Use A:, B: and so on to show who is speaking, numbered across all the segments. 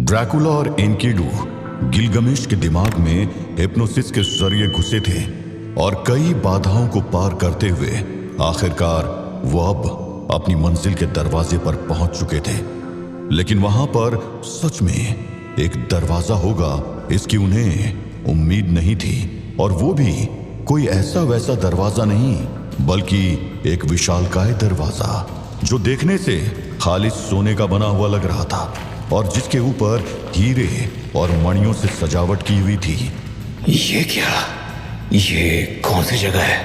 A: Dracula और एनकिडू Gilgamesh के दिमाग में हिप्नोसिस के जरिए घुसे थे और कई बाधाओं को पार करते हुए आखिरकार वो अब अपनी मंजिल के दरवाजे पर पहुंच चुके थे। लेकिन वहां पर सच में एक दरवाजा होगा इसकी उन्हें उम्मीद नहीं थी, और वो भी कोई ऐसा वैसा दरवाजा नहीं बल्कि एक विशालकाय दरवाजा जो देखने से खालिस सोने का बना हुआ लग रहा था और जिसके ऊपर हीरे और मणियों से सजावट की हुई थी।
B: ये क्या? ये कौन सी जगह है?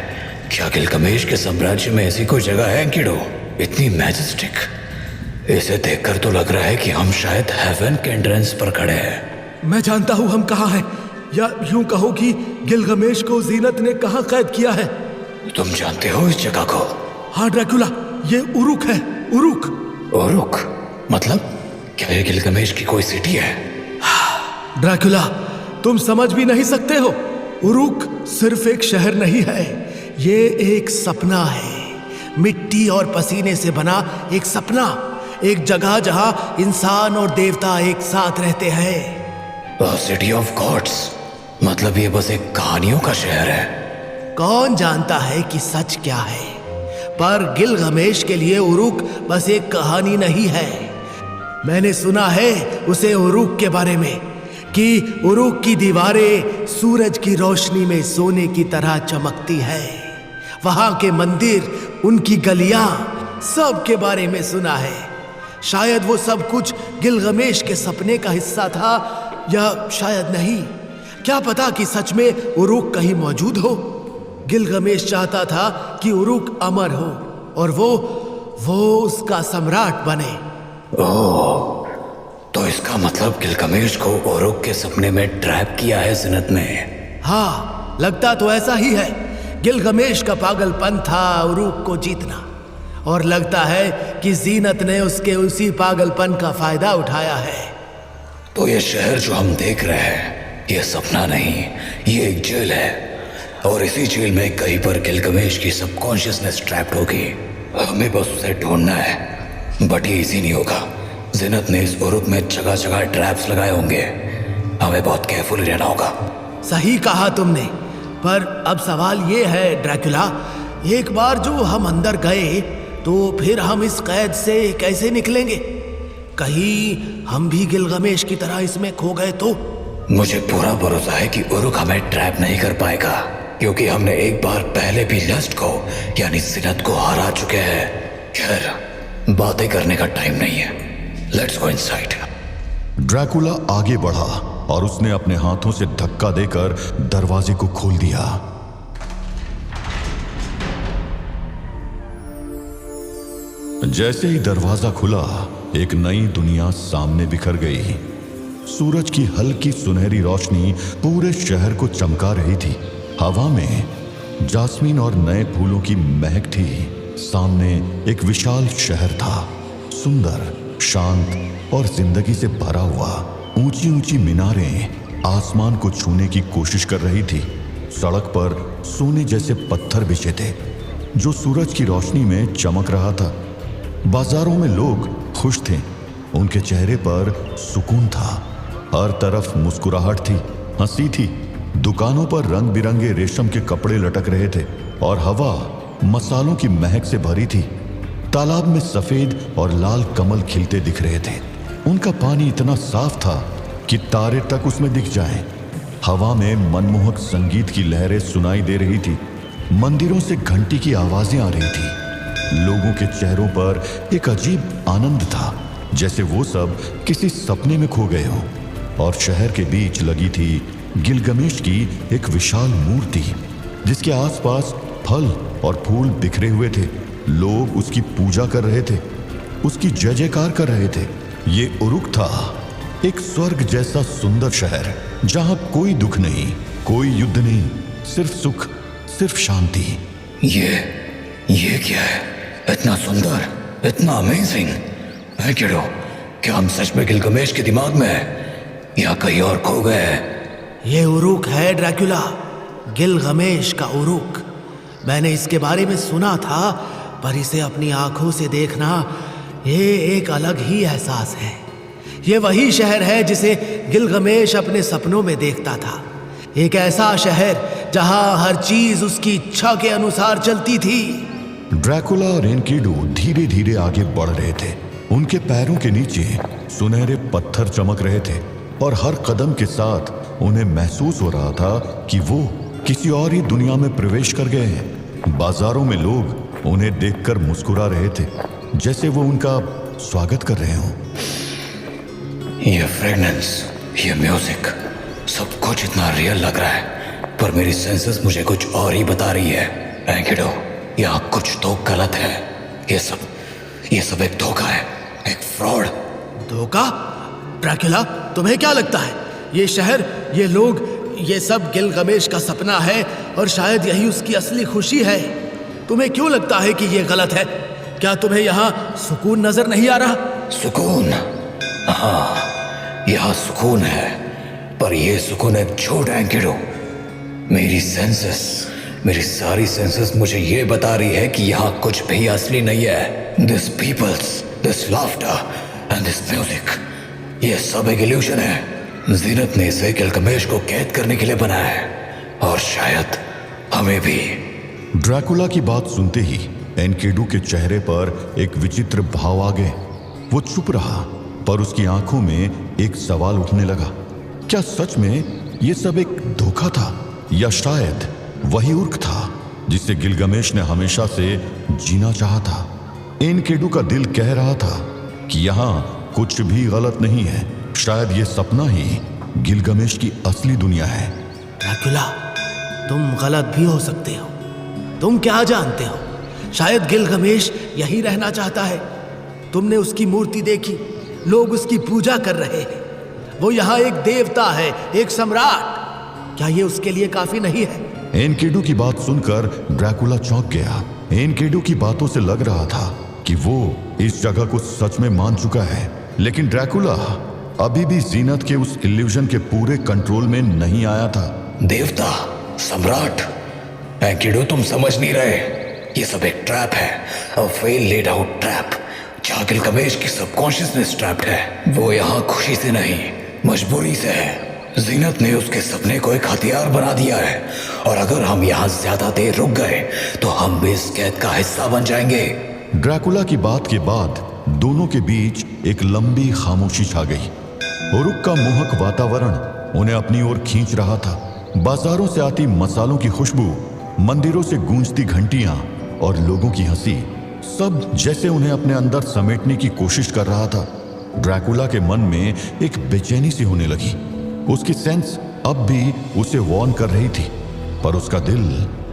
B: क्या गिलगमेश के साम्राज्य में ऐसी कोई जगह है एनकिडू? इतनी मैजेस्टिक। इसे देखकर तो लग रहा है कि हम शायद हेवन के एंट्रेंस पर खड़े हैं।
C: मैं जानता हूं हम कहाँ हैं, या यूं कहो कि गिलगमेश को जीनत ने कहाँ कैद किया है।
B: तुम जानते हो इस जगह को?
C: हाँ ड्रैकुला, ये उरुक है। उरुक।
B: उरुक मतलब क्या ये गिलगमेश की कोई सिटी है?
C: ड्रैकुला, तुम समझ भी नहीं सकते हो। उरुक सिर्फ एक शहर नहीं है, ये एक सपना है। मिट्टी और पसीने से बना एक सपना, एक जगह जहां इंसान और देवता एक साथ रहते हैं।
B: सिटी ऑफ गॉड्स मतलब ये बस एक कहानियों का शहर है।
C: कौन जानता है कि सच क्या है, पर गिलगमेश के लिए उरुक बस एक कहानी नहीं है। मैंने सुना है उसे उरुक के बारे में कि उरुक की दीवारें सूरज की रोशनी में सोने की तरह चमकती है। वहां के मंदिर, उनकी गलियां, सब के बारे में सुना है। शायद वो सब कुछ गिलगमेश के सपने का हिस्सा था, या शायद नहीं। क्या पता कि सच में उरुक कहीं मौजूद हो। गिलगमेश चाहता था कि उरुक अमर हो और वो उसका सम्राट बने।
B: ओह, तो इसका मतलब गिलगमेश को उरुक के सपने में ट्रैप किया है जीनत ने।
C: हाँ, लगता तो ऐसा ही है। गिलगमेश का पागलपन था उरुक को जीतना, और लगता है कि जीनत ने उसके उसी पागलपन का फायदा उठाया है।
B: तो ये शहर जो हम देख रहे हैं ये सपना नहीं, ये एक जेल है, और इसी जेल में कहीं पर गिलगमेश की सबकॉन्शियसनेस ट्रैप्ड होगी। हमें बस उसे ढूंढना है, बट ये इजी नहीं होगा। जीनत ने इस उरुक में जगह जगह ट्रैप्स लगाए होंगे, हमें बहुत केयरफुली रहना होगा।
C: सही कहा तुमने, पर अब सवाल ये है ड्रैकुला, एक बार जो हम अंदर गए तो फिर हम इस कैद से कैसे निकलेंगे? कहीं हम भी गिलगमेश की तरह इसमें खो गए तो?
B: मुझे पूरा भरोसा है कि उरुक हमें ट्रैप नहीं कर पाएगा, क्योंकि हमने एक बार पहले भी लस्ट को यानी जीनत को हरा चुके हैं। खैर, बातें करने का टाइम नहीं है, लेट्स गो इनसाइड।
A: ड्रैकुला आगे बढ़ा और उसने अपने हाथों से धक्का देकर दरवाजे को खोल दिया। जैसे ही दरवाजा खुला, एक नई दुनिया सामने बिखर गई। सूरज की हल्की सुनहरी रोशनी पूरे शहर को चमका रही थी। हवा में जास्मीन और नए फूलों की महक थी। सामने एक विशाल शहर था, सुंदर, शांत और जिंदगी से भरा हुआ। ऊंची ऊंची मीनारें आसमान को छूने की कोशिश कर रही थी। सड़क पर सोने जैसे पत्थर बिछे थे जो सूरज की रोशनी में चमक रहा था। बाजारों में लोग खुश थे, उनके चेहरे पर सुकून था। हर तरफ मुस्कुराहट थी, हंसी थी। दुकानों पर रंग बिरंगे रेशम के कपड़े लटक रहे थे और हवा मसालों की महक से भरी थी। तालाब में सफेद और लाल कमल खिलते दिख रहे थे। उनका पानी इतना साफ था कि तारे तक उसमें दिख जाएं। हवा में मनमोहक संगीत की लहरें सुनाई दे रही थी। मंदिरों से घंटी की आवाजें आ रही थी। लोगों के चेहरों पर एक अजीब आनंद था, जैसे वो सब किसी सपने में खो गए हों। और शहर के बीच लगी थी गिलगमेश की एक विशाल मूर्ति, जिसके आसपास फल और फूल बिखरे हुए थे। लोग उसकी पूजा कर रहे थे, उसकी जय जयकार कर रहे थे। ये उरुक था, एक स्वर्ग जैसा सुंदर शहर, जहां कोई दुख नहीं, कोई युद्ध नहीं, सिर्फ सुख, सिर्फ शांति।
B: ये क्या है? इतना सुंदर, इतना अमेजिंग। एनकिडू, क्या हम सच में गिलगमेश के दिमाग में हैं या कहीं और खो गए हैं?
C: ये उरुक है ड्रैकुला, गिलगमेश का उरुक। मैंने इसके बारे में सुना था, पर इसे अपनी आंखों से देखना ये एक अलग ही एहसास है। ये वही शहर है जिसे गिलगमेश अपने सपनों में देखता था। एक ऐसा शहर जहां हर चीज उसकी इच्छा के अनुसार चलती थी।
A: ड्रैकुला और एनकिडू धीरे धीरे आगे बढ़ रहे थे। उनके पैरों के नीचे सुनहरे पत्थर चमक रहे थे और हर कदम के साथ उन्हें महसूस हो रहा था कि वो किसी और ही दुनिया में प्रवेश कर गए हैं। बाजारों में लोग उन्हें देखकर मुस्कुरा रहे थे, जैसे वो उनका स्वागत कर रहे हों।
B: ये फ्रेगनेंस, ये म्यूजिक, सब कुछ इतना रियल लग रहा है, पर मेरी सेंसेस मुझे कुछ और ही बता रही है। एनकिडू, यहाँ कुछ तो गलत है। ये सब एक धोखा है, एक फ्रॉड।
C: धोखा? ड्रैकुला, तुम्हें क्या लगता है ये शहर, ये लोग, ये सब गिलगमेश का सपना है और शायद यही उसकी असली खुशी है? तुम्हें क्यों लगता है कि ये गलत है? क्या तुम्हें यहाँ सुकून नजर नहीं आ रहा?
B: सुकून? हाँ, यहाँ सुकून है, पर यह सुकून एक झूठ है एनकिडू। मेरी सारी सेंसेस मुझे ये बता रही है कि यहाँ कुछ भी असली नहीं है। This peoples, this laughter and this music, ये सब एक इल्यूशन है। जीनत ने इसे गिलगमेश को कैद करने के लिए बनाया है, और शायद हमें भी।
A: ड्रैकुला की बात सुनते ही एनकिडू के चेहरे पर एक विचित्र भाव आ गए। वो चुप रहा, पर उसकी आंखों में एक सवाल उठने लगा। क्या सच में ये सब एक धोखा था, या शायद वही उर्क था जिसे गिलगमेश ने हमेशा से जीना चाहा था? एनकिडू का दिल कह रहा था कि यहाँ कुछ भी गलत नहीं है। शायद ये सपना ही गिलगमेश की असली दुनिया है।
C: ड्रैकुला, तुम गलत भी हो सकते हो। तुम क्या जानते हो, शायद गिलगमेश यही रहना चाहता है। तुमने उसकी मूर्ति देखी, लोग उसकी पूजा कर रहे हैं। वो यहाँ एक देवता है, एक सम्राट। क्या ये उसके लिए काफी नहीं है?
A: एनकिडू की बात सुनकर ड्रैकुला चौंक गया। एनकिडू की बातों से लग रहा था कि वो इस जगह को सच में मान चुका है, लेकिन ड्रैकुला अभी भी जीनत के उस इल्यूजन के पूरे कंट्रोल में नहीं आया था।
B: देवता, सम्राट, एनकिडू तुम समझ नहीं रहे। ये सब एक ट्रैप है, a well laid out trap, जहाँ गिलगमेश की सबकॉन्शियसनेस ट्रैप्ड है। वो यहाँ खुशी से नहीं, मजबूरी से है। जीनत ने उसके सपने को एक हथियार बना दिया है, और अगर हम यहाँ ज्यादा देर रुक गए तो हम भी इस कैद का हिस्सा बन जाएंगे।
A: ड्रैकुला की बात के बाद दोनों के बीच एक लंबी खामोशी छा गई। उरुक का मोहक वातावरण उन्हें अपनी ओर खींच रहा था। बाजारों से आती मसालों की खुशबू, मंदिरों से गूंजती घंटियां और लोगों की हंसी, सब जैसे उन्हें अपने अंदर समेटने की कोशिश कर रहा था। ड्रैकुला के मन में एक बेचैनी सी होने लगी। उसकी सेंस अब भी उसे वार्न कर रही थी, पर उसका दिल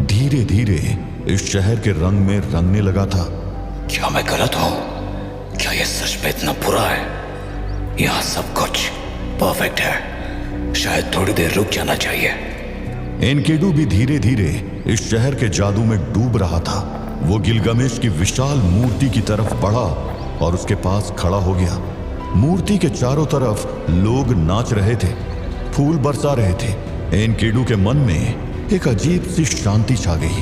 A: धीरे धीरे इस शहर के रंग में रंगने लगा था।
B: क्या मैं गलत हूँ? क्या ये सच में इतना बुरा है? यहाँ सब कुछ परफेक्ट है, शायद थोड़ी देर रुक जाना चाहिए।
A: एनकिडू भी धीरे धीरे इस शहर के जादू में डूब रहा था। वो गिलगमेश की विशाल मूर्ति की तरफ बढ़ा और उसके पास खड़ा हो गया। मूर्ति के चारों तरफ लोग नाच रहे थे, फूल बरसा रहे थे। एनकिडू के मन में एक अजीब सी शांति छा गई।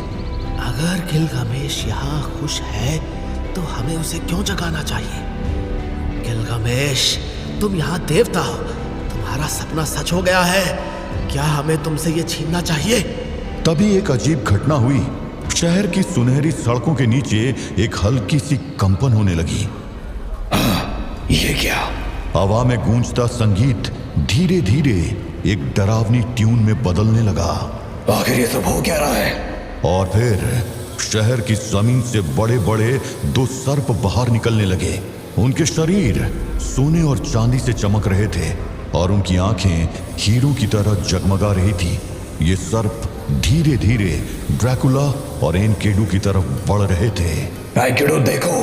C: अगर गिलगमेश यहाँ खुश है तो हमें उसे क्यों जगाना चाहिए? गिलगमेश, तुम यहाँ देवता हो, तुम्हारा सपना सच हो गया है। क्या हमें तुमसे ये छीनना चाहिए?
A: तभी एक अजीब घटना हुई। शहर की सुनहरी सड़कों के नीचे एक हल्की सी कंपन होने लगी।
B: ये क्या?
A: हवा में गूंजता संगीत धीरे धीरे एक डरावनी ट्यून में बदलने लगा।
B: आखिर ये सब हो क्या रहा है?
A: और फिर शहर की जमीन से बड़े बड़े दो सर्प बाहर निकलने लगे। उनके शरीर सोने और चांदी से चमक रहे थे और उनकी आंखें हीरों की तरह जगमगा रही थी। ये सर्प धीरे धीरे ड्रैकुला और एनकिडू की तरफ बढ़ रहे थे।
B: एनकिडू देखो,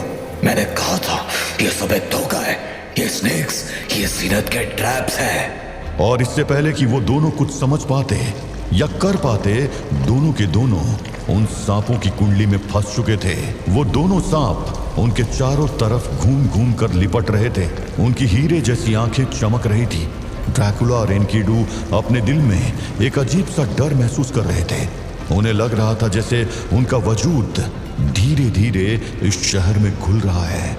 B: मैंने कहा था ये सब एक धोखा है। ये स्नेक्स, ये जीनत के ट्रैप्स हैं।
A: और इससे पहले कि वो दोनों कुछ समझ पाते या कर पाते, दोनों के दोनों उन सांपों की कुंडली में फंस चुके थे। वो दोनों सांप उनके चारों तरफ घूम घूम कर लिपट रहे थे। उनकी हीरे जैसी आंखें चमक रही थी। ड्रैकुला और एनकिडू अपने दिल में एक अजीब सा डर महसूस कर रहे थे। उन्हें लग रहा था जैसे उनका वजूद धीरे धीरे इस शहर में घुल रहा है।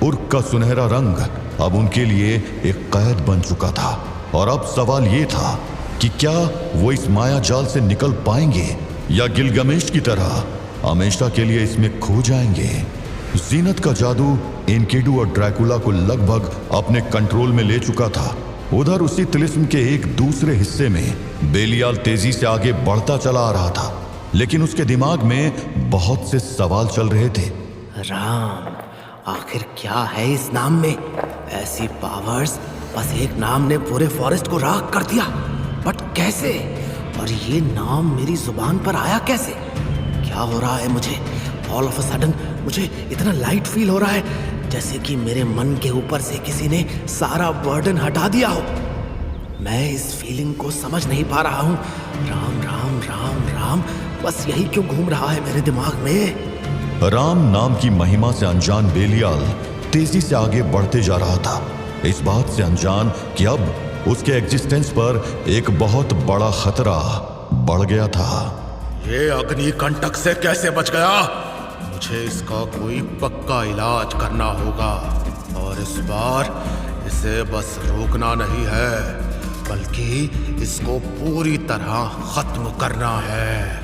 A: उर्क का सुनहरा रंग अब उनके लिए एक कैद बन चुका था। और अब सवाल ये था कि क्या वो इस माया जाल से निकल पाएंगे या गिलगमेश की तरह हमेशा के लिए इसमें खो जाएंगे। जीनत का जादू एनकिडु और ड्रैकुला को लगभग अपने कंट्रोल में ले चुका था। उधर उसी तिलिस्म के एक दूसरे हिस्से में बेलियाल तेजी से आगे बढ़ता चला आ रहा था, लेकिन उसके दिमाग में बहुत से सवाल चल रहे थे।
C: राम, आखिर क्या है इस नाम में? ऐसी पावर्स, बस एक नाम ने पूरे फॉरेस्ट को राख कर दिया। बट कैसे? और ये नाम मेरी जुबान पर आया कैसे? क्या हो रहा है मुझे? ऑल ऑफ अ सडन मुझे इतना लाइट फील हो रहा है जैसे कि मेरे मन के ऊपर से किसी ने सारा बर्डन हटा दिया हो। मैं इस फीलिंग को समझ नहीं पा रहा हूँ। राम राम राम राम, बस यही क्यों घूम रहा है मेरे दिमाग में।
A: राम नाम की महिमा से अनजान बेलियाल तेजी से आगे बढ़ते जा रहा था, इस बात से अनजान कि अब उसके एग्जिस्टेंस पर एक बहुत बड़ा खतरा बढ़ गया था।
D: ये अग्निकंटक से कैसे बच गया? मुझे इसका कोई पक्का इलाज करना होगा, और इस बार इसे बस रोकना नहीं है बल्कि इसको पूरी तरह खत्म करना है।